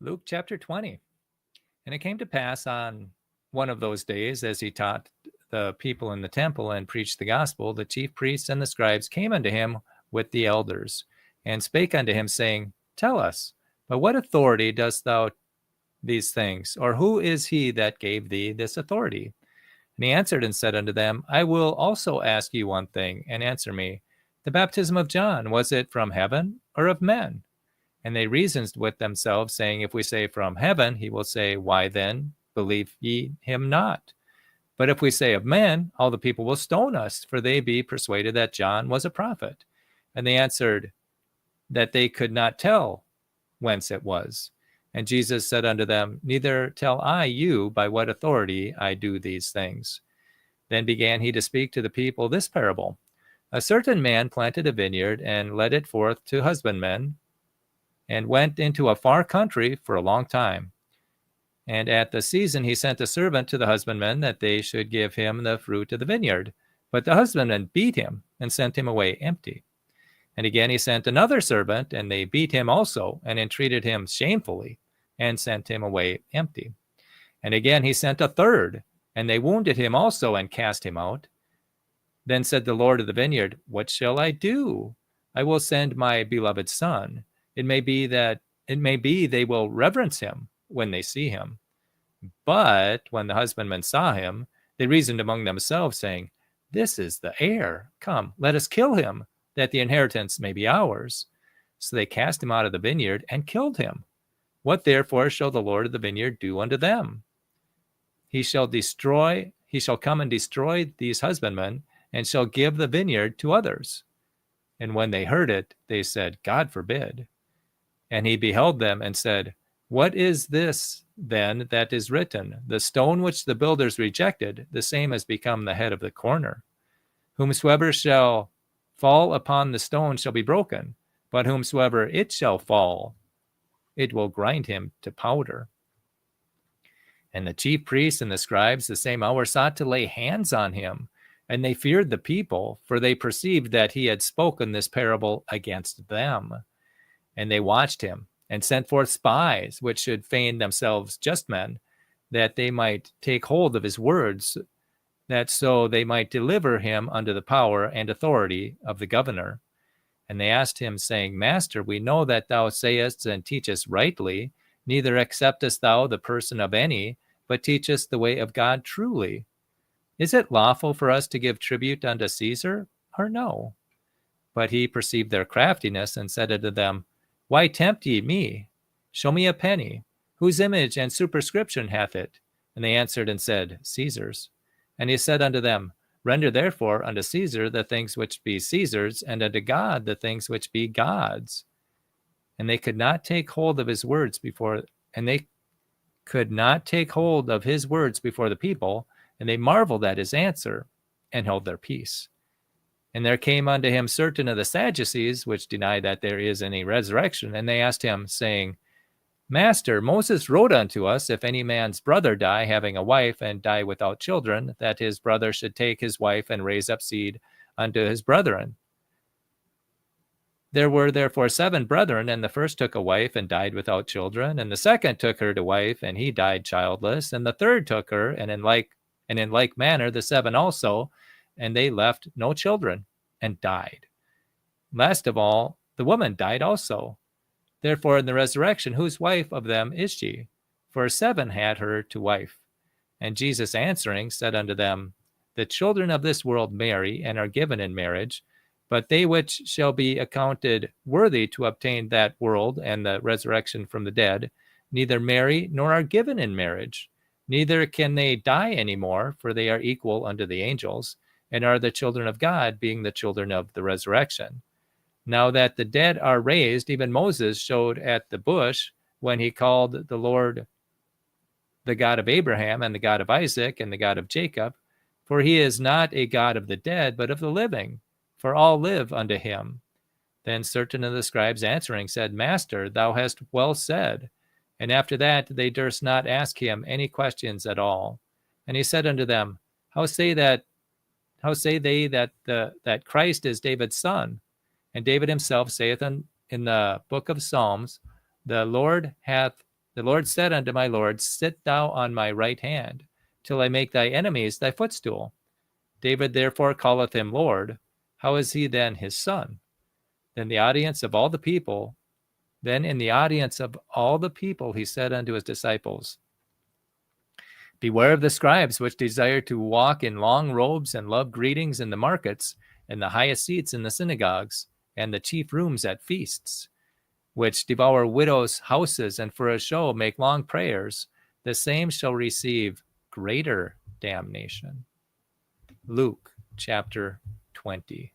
Luke chapter 20. And it came to pass on one of those days, as he taught the people in the temple and preached the gospel, the chief priests and the scribes came unto him with the elders, and spake unto him, saying, Tell us, by what authority dost thou these things? Or who is he that gave thee this authority? And he answered and said unto them, I will also ask you one thing, and answer me. The baptism of John, was it from heaven or of men? And they reasoned with themselves, saying, If we say from heaven, he will say, Why then believe ye him not? But if we say of men, all the people will stone us, for they be persuaded that John was a prophet. And they answered that they could not tell whence it was. And Jesus said unto them, Neither tell I you by what authority I do these things. Then began he to speak to the people this parable. A certain man planted a vineyard and led it forth to husbandmen, and went into a far country for a long time. And at the season he sent a servant to the husbandmen that they should give him the fruit of the vineyard. But the husbandmen beat him and sent him away empty. And again he sent another servant, and they beat him also, and entreated him shamefully, and sent him away empty. And again he sent a third, and they wounded him also, and cast him out. Then said the Lord of the vineyard, What shall I do? I will send my beloved son. It may be they will reverence him when they see him. But when the husbandmen saw him, they reasoned among themselves, saying, This is the heir. Come, let us kill him, that the inheritance may be ours. So they cast him out of the vineyard and killed him. What therefore shall the Lord of the vineyard do unto them? He shall come and destroy these husbandmen, and shall give the vineyard to others. And when they heard it, they said, God forbid. And he beheld them and said, What is this then that is written? The stone which the builders rejected, the same has become the head of the corner. Whomsoever shall fall upon the stone shall be broken, but whomsoever it shall fall, it will grind him to powder. And the chief priests and the scribes the same hour sought to lay hands on him, and they feared the people, for they perceived that he had spoken this parable against them. And they watched him, and sent forth spies, which should feign themselves just men, that they might take hold of his words, that so they might deliver him unto the power and authority of the governor. And they asked him, saying, Master, we know that thou sayest and teachest rightly, neither acceptest thou the person of any, but teachest the way of God truly. Is it lawful for us to give tribute unto Caesar, or no? But he perceived their craftiness, and said unto them, Why tempt ye me? Show me a penny. Whose image and superscription hath it? And they answered and said, Caesar's. And he said unto them, Render therefore unto Caesar the things which be Caesar's, and unto God the things which be God's. And they could not take hold of his words before the people, and they marveled at his answer, and held their peace. And there came unto him certain of the Sadducees, which deny that there is any resurrection, and they asked him, saying, Master, Moses wrote unto us, if any man's brother die, having a wife, and die without children, that his brother should take his wife and raise up seed unto his brethren. There were therefore 7 brethren, and the first took a wife and died without children, and the second took her to wife, and he died childless, and the third took her, and in like manner the 7 also, and they left no children, and died. Last of all, the woman died also. Therefore in the resurrection, whose wife of them is she? For 7 had her to wife. And Jesus answering said unto them, The children of this world marry, and are given in marriage, but they which shall be accounted worthy to obtain that world and the resurrection from the dead, neither marry nor are given in marriage, neither can they die any more, for they are equal unto the angels, and are the children of God, being the children of the resurrection. Now that the dead are raised, even Moses showed at the bush, when he called the Lord the God of Abraham, and the God of Isaac, and the God of Jacob. For he is not a God of the dead, but of the living, for all live unto him. Then certain of the scribes answering said, Master, thou hast well said. And after that they durst not ask him any questions at all. And he said unto them, How say they that Christ is David's son? And David himself saith in the book of Psalms, The The Lord said unto my Lord, Sit thou on my right hand, till I make thy enemies thy footstool. David therefore calleth him Lord. How is he then his son? Then in the audience of all the people, he said unto his disciples, Beware of the scribes which desire to walk in long robes and love greetings in the markets, and the highest seats in the synagogues, and the chief rooms at feasts, which devour widows' houses, and for a show make long prayers. The same shall receive greater damnation. Luke chapter 20.